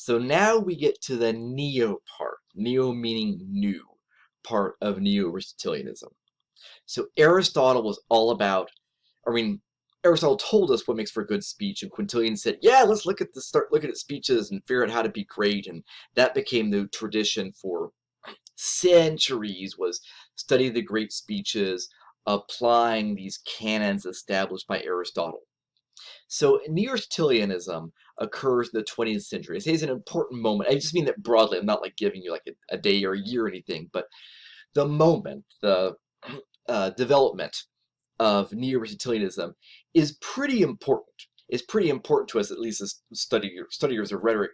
So now we get to the neo part. Neo meaning new part of Neo-Aristotelianism. So Aristotle was all about, I mean, Aristotle told us what makes for good speech, and Quintilian said, yeah, let's look at start looking at speeches and figure out how to be great, and that became the tradition for centuries, was study the great speeches, applying these canons established by Aristotle. So Neo-Aristotelianism occurs in the 20th century. I say it's an important moment. I just mean that broadly. I'm not like giving you like a day or a year or anything, but the moment, the development of Neo-Aristotelianism is pretty important. It's pretty important to us, at least as studiers of rhetoric,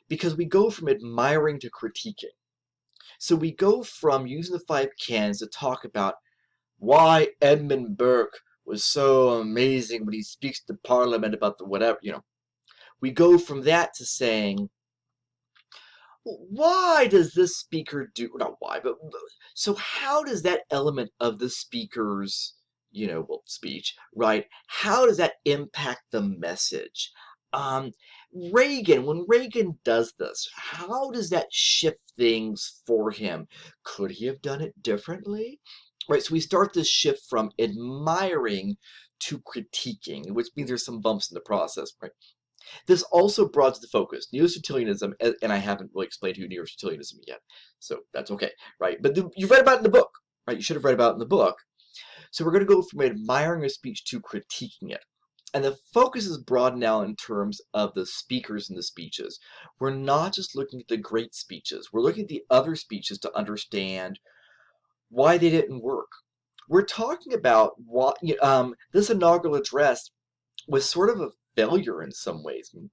because we go from admiring to critiquing. So we go from using the five canons to talk about why Edmund Burke was so amazing when he speaks to Parliament about the whatever, We go from that to saying, why does this speaker do, not why, but so how does that element of the speaker's, speech, right? How does that impact the message? When Reagan does this, how does that shift things for him? Could he have done it differently? Right, so we start this shift from admiring to critiquing, which means there's some bumps in the process, right? This also broadens the focus. Neo-Aristotelianism, and I haven't really explained to you Neo-Aristotelianism yet, so that's okay, right? But you've read about it in the book, right? You should have read about it in the book. So we're going to go from admiring a speech to critiquing it. And the focus is broadened now in terms of the speakers and the speeches. We're not just looking at the great speeches. We're looking at the other speeches to understand why they didn't work. We're talking about what this inaugural address was sort of a failure in some ways. I mean,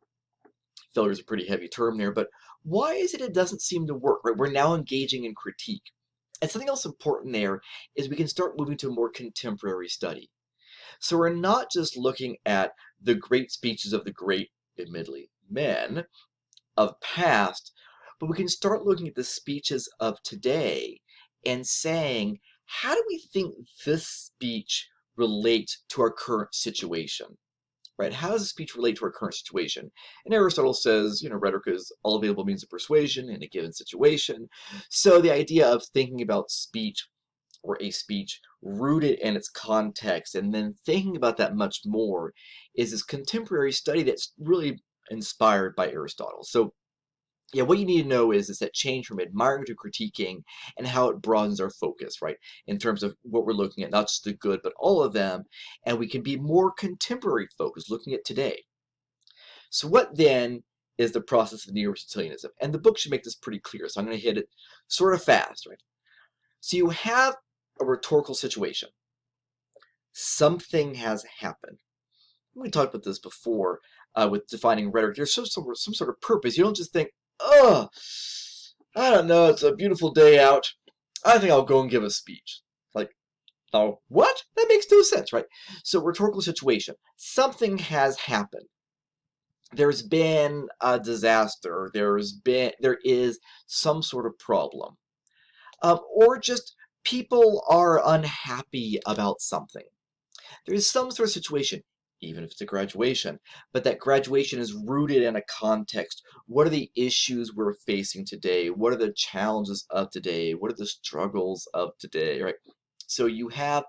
failure is a pretty heavy term there, but why is it doesn't seem to work, right? We're now engaging in critique. And something else important there is we can start moving to a more contemporary study. So we're not just looking at the great speeches of the great, admittedly, men of past, but we can start looking at the speeches of today and saying, how do we think this speech relates to our current situation? Right? How does a speech relate to our current situation? And Aristotle says, rhetoric is all available means of persuasion in a given situation. So the idea of thinking about speech or a speech rooted in its context and then thinking about that much more is this contemporary study that's really inspired by Aristotle. So yeah, what you need to know is that change from admiring to critiquing and how it broadens our focus, right? In terms of what we're looking at, not just the good, but all of them. And we can be more contemporary focused, looking at today. So what then is the process of Neo-Aristotelianism? And the book should make this pretty clear, so I'm going to hit it sort of fast, right? So you have a rhetorical situation. Something has happened. We talked about this before with defining rhetoric. There's some sort of purpose. You don't just think, oh, I don't know, it's a beautiful day out. I think I'll go and give a speech. Like, oh, what? That makes no sense, right? So, rhetorical situation. Something has happened. There's been a disaster. There is some sort of problem. Or just people are unhappy about something. There's some sort of situation, even if it's a graduation, but that graduation is rooted in a context. What are the issues we're facing today? What are the challenges of today? What are the struggles of today, right? So you have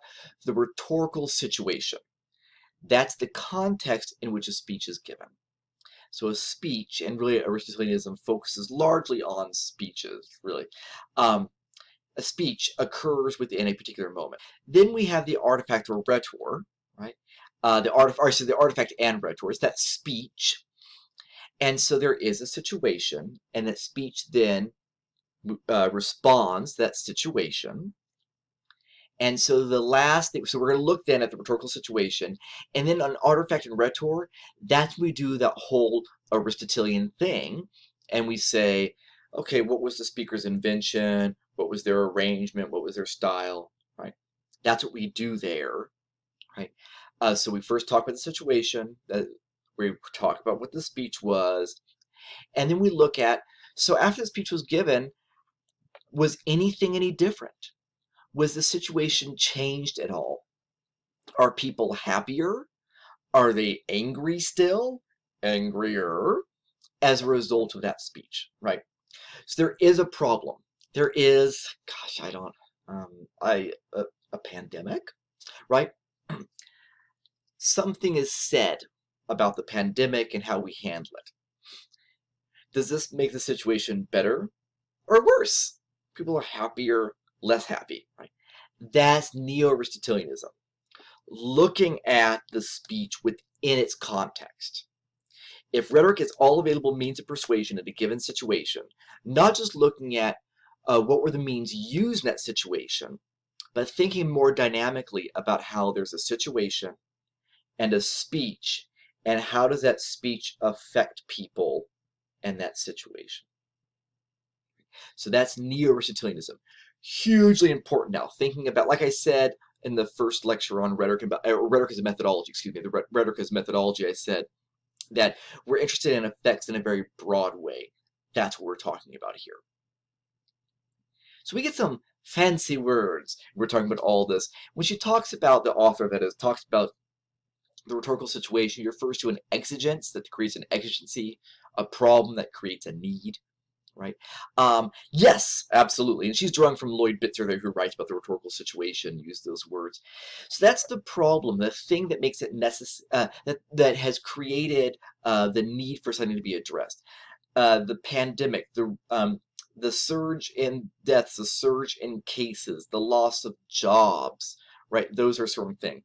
the rhetorical situation. That's the context in which a speech is given. So a speech, and really Aristotelianism focuses largely on speeches, really. A speech occurs within a particular moment. Then we have the artifact or rhetor, right? The artifact and rhetor is that speech. And so there is a situation, and that speech then responds to that situation. And so the last thing, so we're going to look then at the rhetorical situation, and then on artifact and rhetor, that's when we do that whole Aristotelian thing, and we say, okay, what was the speaker's invention? What was their arrangement? What was their style? Right? That's what we do there, right? So we first talk about the situation, we talk about what the speech was, and then we look at, so after the speech was given, was anything any different? Was the situation changed at all? Are people happier? Are they angry still? Angrier? as a result of that speech, right? So there is a problem. There is, gosh, I don't, a pandemic, right? Something is said about the pandemic and how we handle it. Does this make the situation better or worse? People are happier, less happy, right? That's Neo-Aristotelianism, looking at the speech within its context. If rhetoric is all available means of persuasion in a given situation, not just looking at what were the means used in that situation, but thinking more dynamically about how there's a situation and a speech, and how does that speech affect people in that situation. So that's Neo-Aristotelianism. Hugely important now, thinking about, like I said in the first lecture on rhetoric, rhetoric as a methodology, excuse me, the rhetoric as methodology, I said that we're interested in effects in a very broad way. That's what we're talking about here. So we get some fancy words. We're talking about all this. When she talks about, the author that is, talks about the rhetorical situation, he refers to an exigence that creates an exigency, a problem that creates a need, right? Yes, absolutely. And she's drawing from Lloyd Bitzer there, who writes about the rhetorical situation, use those words. So that's the problem, the thing that makes it necessary, that has created the need for something to be addressed. The pandemic, the surge in deaths, the surge in cases, the loss of jobs, right? Those are certain things.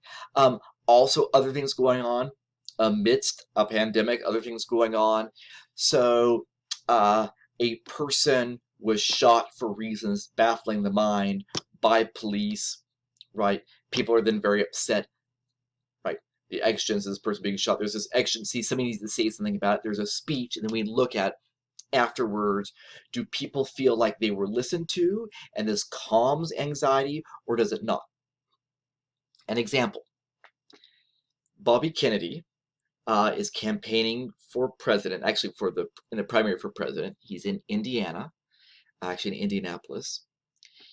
Also, other things going on amidst a pandemic, other things going on. So, a person was shot for reasons baffling the mind by police, right? People are then very upset, right? The exigence of this person being shot. There's this exigency. Somebody needs to say something about it. There's a speech, and then we look at afterwards, do people feel like they were listened to and this calms anxiety, or does it not? An example, Bobby Kennedy is campaigning for president, actually in the primary for president. He's in Indiana, actually in Indianapolis.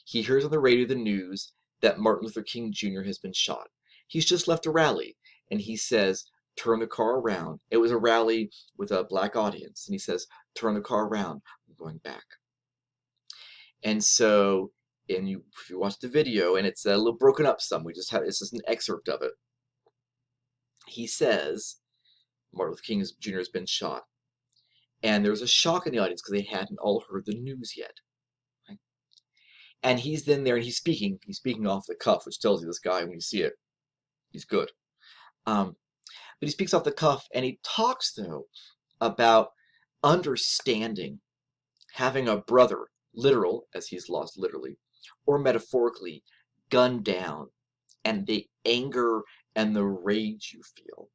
He hears on the radio the news that Martin Luther King Jr. has been shot. He's just left a rally, and he says, turn the car around. It was a rally with a black audience, and he says, turn the car around. I'm going back. And so, if you watch the video, and it's a little broken up some, it's just an excerpt of it. He says, Martin Luther King Jr. has been shot. And there's a shock in the audience because they hadn't all heard the news yet. Right? And he's then there, and he's speaking off the cuff, which tells you this guy, when you see it, he's good. But he speaks off the cuff, and he talks, though, about understanding, having a brother, literal, as he's lost literally, or metaphorically, gunned down, and the anger and the rage you feel.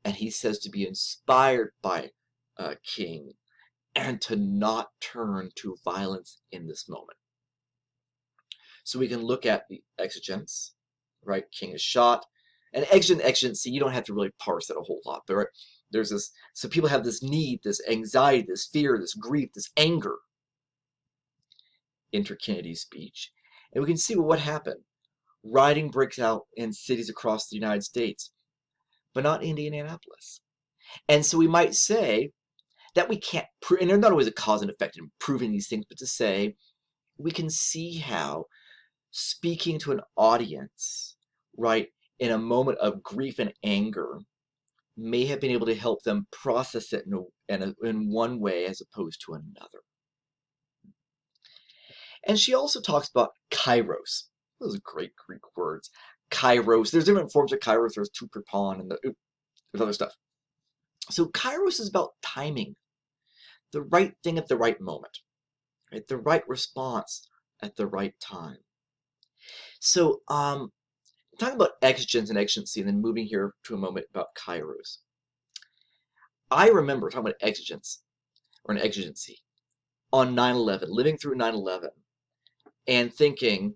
And he says to be inspired by King, and to not turn to violence in this moment. So we can look at the exigence, right? King is shot. And exigency, you don't have to really parse it a whole lot, but right, there's this, so people have this need, this anxiety, this fear, this grief, this anger. Enter Kennedy's speech. And we can see what happened. Rioting breaks out in cities across the United States, but not Indianapolis. And so we might say that we can't prove, and there's not always a cause and effect in proving these things, but to say we can see how speaking to an audience, right, in a moment of grief and anger may have been able to help them process it in one way as opposed to another. And she also talks about Kairos. Those are great Greek words. Kairos. There's different forms of Kairos. There's tu prepon and there's other stuff. So Kairos is about timing. The right thing at the right moment. Right? The right response at the right time. So talking about exigence and exigency, and then moving here to a moment about Kairos. I remember talking about exigence, or an exigency, on 9/11, living through 9/11, and thinking,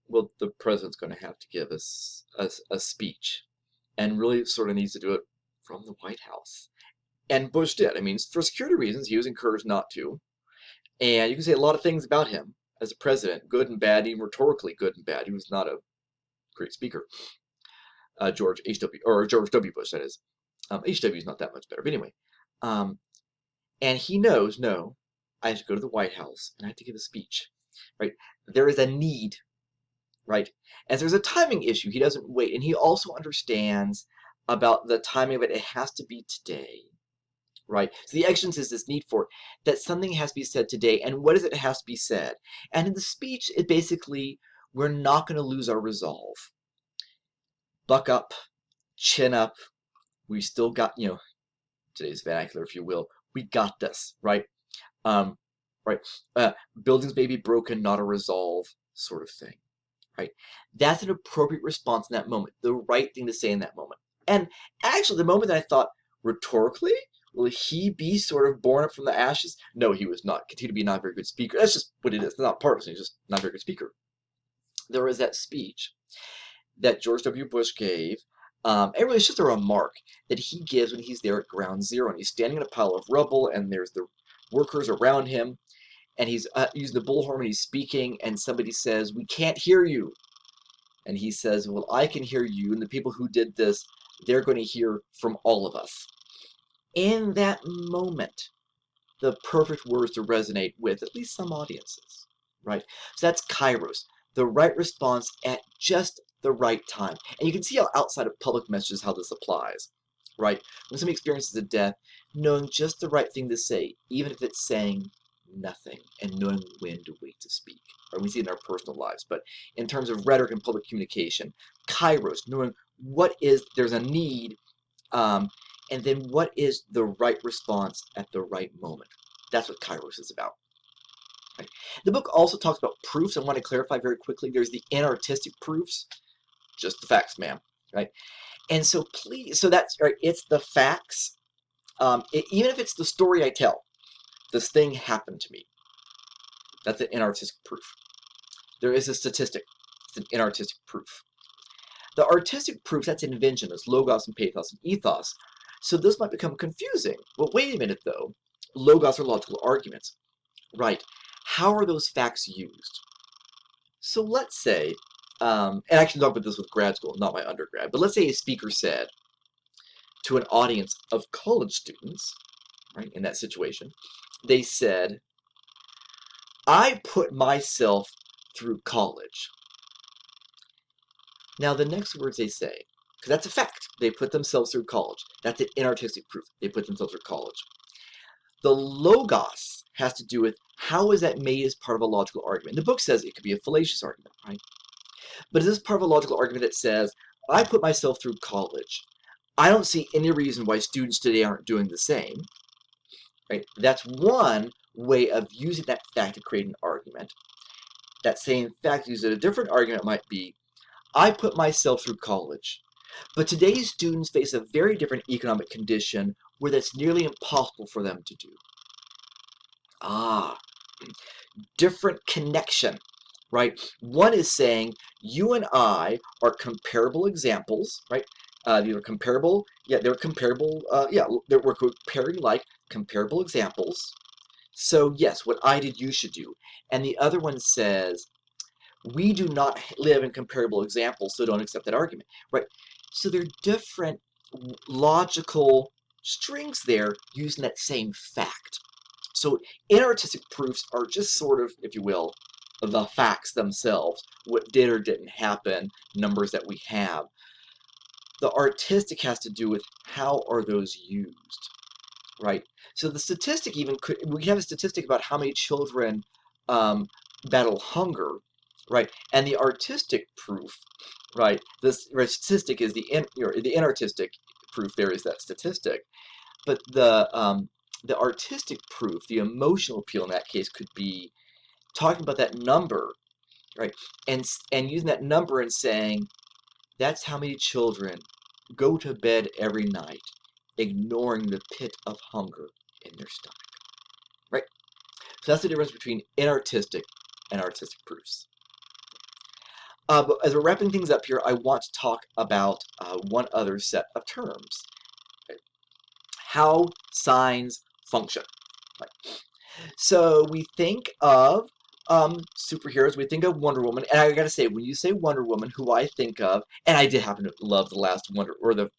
well, the president's going to have to give us a speech, and really sort of needs to do it from the White House. And Bush did. I mean, for security reasons, he was encouraged not to. And you can say a lot of things about him as a president, good and bad, even rhetorically good and bad. He was not a great speaker. George W. Bush, that is. HW is not that much better. But anyway, And he knows, no, I have to go to the White House and I have to give a speech, right? There is a need, right? As there's a timing issue, he doesn't wait. And he also understands about the timing of it. It has to be today, right? So the exigence is this need for it, that something has to be said today. And what is it that has to be said? And in the speech, it basically, we're not going to lose our resolve. Buck up, chin up. We still got, today's vernacular, if you will. We got this, right? Right. Buildings may be broken, not a resolve, sort of thing, right? That's an appropriate response in that moment, the right thing to say in that moment. And actually, the moment that I thought, rhetorically, will he be sort of born up from the ashes? No, he was not. Continue to be not a very good speaker. That's just what it is. It's not partisan. He's just not a very good speaker. There was that speech that George W. Bush gave. And really, it's just a remark that he gives when he's there at ground zero. And he's standing in a pile of rubble, and there's the workers around him. And he's using the bullhorn and he's speaking, and somebody says, "We can't hear you." And he says, "Well, I can hear you, and the people who did this, they're going to hear from all of us." In that moment, the perfect words to resonate with at least some audiences, right? So that's Kairos, the right response at just the right time. And you can see how outside of public messages how this applies, right? When somebody experiences a death, knowing just the right thing to say, even if it's saying nothing, and knowing when to wait to speak. Or we see it in our personal lives, but in terms of rhetoric and public communication, Kairos, knowing there's a need, and then what is the right response at the right moment. That's what Kairos is about. Right? The book also talks about proofs. I want to clarify very quickly. There's the inartistic proofs, just the facts, ma'am. Right? And so please, so that's right. It's the facts. Even if it's the story I tell, this thing happened to me. That's an inartistic proof. There is a statistic. It's an inartistic proof. The artistic proof, that's invention. It's logos and pathos and ethos. So this might become confusing. Well, wait a minute, though. Logos are logical arguments. Right. How are those facts used? So let's say, and I actually talked about this with grad school, not my undergrad, but let's say a speaker said to an audience of college students, right, in that situation, they said, "I put myself through college." Now, the next words they say, because that's a fact, they put themselves through college. That's an inartistic proof. They put themselves through college. The logos has to do with how is that made as part of a logical argument. The book says it could be a fallacious argument, right? But is this part of a logical argument that says, I put myself through college. I don't see any reason why students today aren't doing the same. Right? That's one way of using that fact to create an argument. That same fact used in a different argument might be, I put myself through college. But today's students face a very different economic condition where that's nearly impossible for them to do. Different connection, right? One is saying you and I are comparable examples, right? These are comparable, they're comparable, we're comparing like comparable examples. So yes, what I did, you should do. And the other one says, we do not live in comparable examples, so don't accept that argument, right? So they're different logical strings there using that same fact. So inartistic proofs are just sort of, if you will, the facts themselves, what did or didn't happen, numbers that we have. The artistic has to do with how are those used, right? So the statistic even could, we have a statistic about how many children battle hunger, right? And the artistic proof, right? This statistic is the inartistic proof. There is that statistic, but the artistic proof, the emotional appeal in that case, could be talking about that number, right? And using that number and saying, that's how many children go to bed every night, ignoring the pit of hunger in their stomach, right? So that's the difference between inartistic and artistic proofs. But as we're wrapping things up here, I want to talk about one other set of terms. Right? How signs function. Right? So we think of superheroes, we think of Wonder Woman, and I gotta say, when you say Wonder Woman, who I think of, and I did happen to love the last Wonder, or the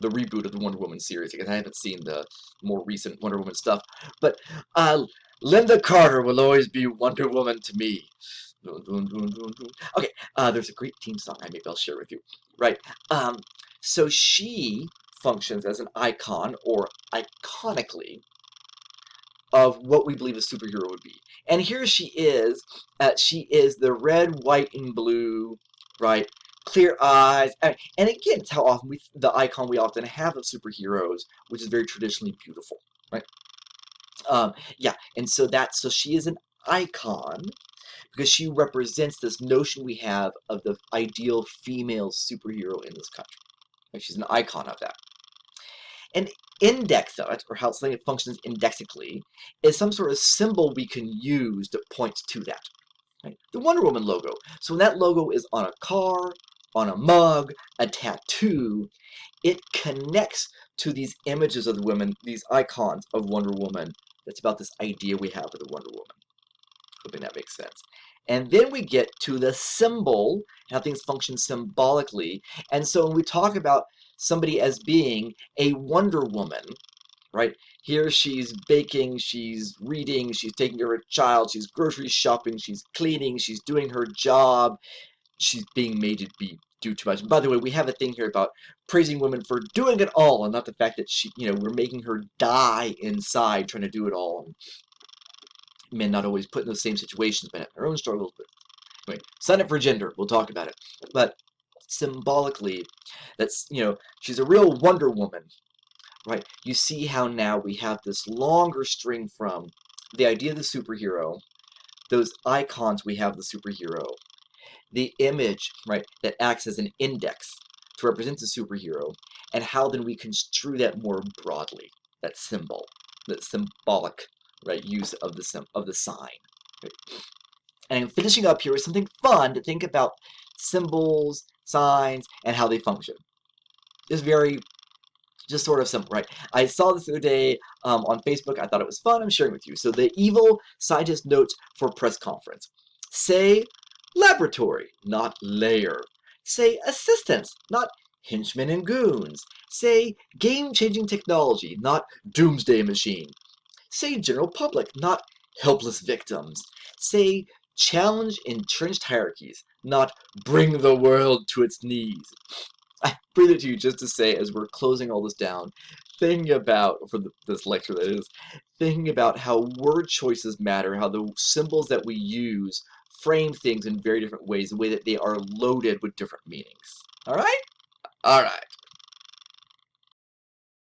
the reboot of the Wonder Woman series, because I haven't seen the more recent Wonder Woman stuff. But Linda Carter will always be Wonder Woman to me. Okay, there's a great theme song maybe I'll share with you. Right. So she functions as an icon, or iconically, of what we believe a superhero would be. And here she is. She is the red, white, and blue, right? Clear eyes. And again, it's how often the icon we often have of superheroes, which is very traditionally beautiful, right? Yeah, and so she is an icon because she represents this notion we have of the ideal female superhero in this country. Right? She's an icon of that. An index of it, or how something functions indexically, is some sort of symbol we can use that points to that. Right? The Wonder Woman logo. So when that logo is on a car, on a mug, a tattoo, it connects to these images of the women, these icons of Wonder Woman. That's about this idea we have of the Wonder Woman. Hoping that makes sense. And then we get to the symbol, how things function symbolically. And so when we talk about somebody as being a Wonder Woman, right? Here she's baking, she's reading, she's taking care of her child, she's grocery shopping, she's cleaning, she's doing her job, she's being made to do too much. And by the way, we have a thing here about praising women for doing it all, and not the fact that we're making her die inside trying to do it all. And men not always put in those same situations, but have their own struggles. But anyway, sign up for gender. We'll talk about it. But symbolically, she's a real Wonder Woman, right? You see how now we have this longer string from the idea of the superhero, those icons we have of the superhero, the image, right, that acts as an index to represent the superhero, and how then we construe that more broadly, that symbol, that symbolic, right, use of the sign. Right? And finishing up here with something fun to think about symbols, signs, and how they function. Just sort of simple, right? I saw this the other day on Facebook. I thought it was fun. I'm sharing with you. So the evil scientist notes for press conference. Say laboratory, not layer. Say assistants, not henchmen and goons. Say game-changing technology, not doomsday machine. Say general public, not helpless victims. Say challenge entrenched hierarchies, not bring the world to its knees. I bring it to you just to say, as we're closing all this down, thinking about, for this lecture that is, thinking about how word choices matter, how the symbols that we use frame things in very different ways, the way that they are loaded with different meanings. All right? All right.